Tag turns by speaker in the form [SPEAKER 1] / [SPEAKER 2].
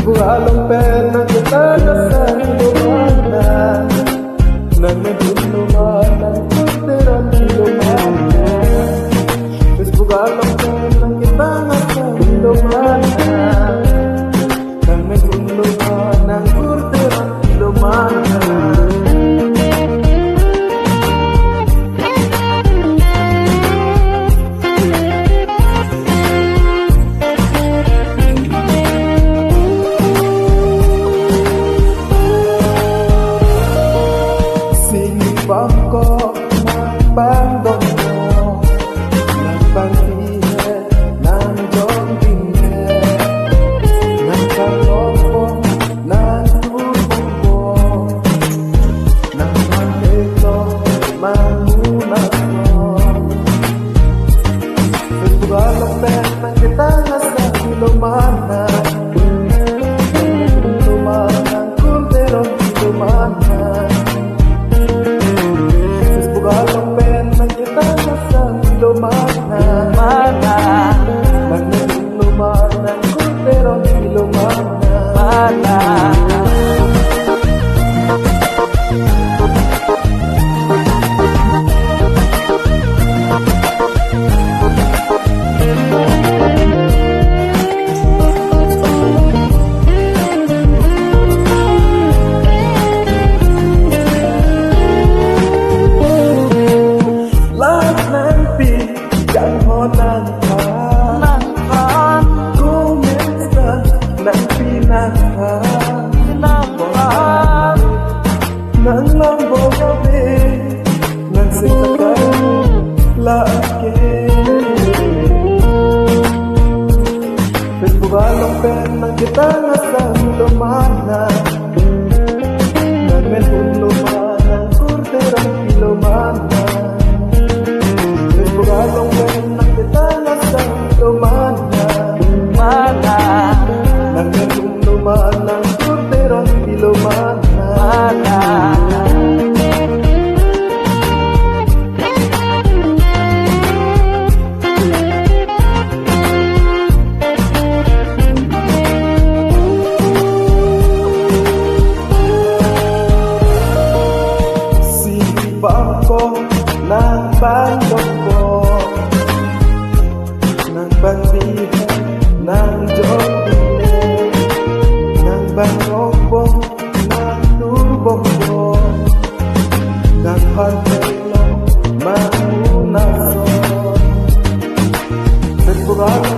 [SPEAKER 1] Buhalong pena kita sa ilumanan, nang nagulumanan, teran ilumanan. Buhalong pena kita sa ilumanan, nang nagulumanan, teran ilumanan. Bangko ng bandong mo, ng panghihe, ng jogginghe, ng kaloko, ng tulong mo, ng maldito, manunat mo. Nagbugalong pena kita na sa ilumanan, ilumanan, kulderong ilumanan. Bugalong pena kita sa ilumanan, naglumanan, kulderong ilumanan. Nang lambo gabi, nang sitakan laki. Nagbugalong pena kita na sa ilumanan, naglumanan, kurderang ilumanan. Nagbugalong pena kita na sa ilumanan, naglumanan, kurderang ilumanan. Bangko ng bandong ko, ng bandihe, ng jogginghe, ng bangkong, ng turbong ko, ng pantelo, manunason. Nagbugalong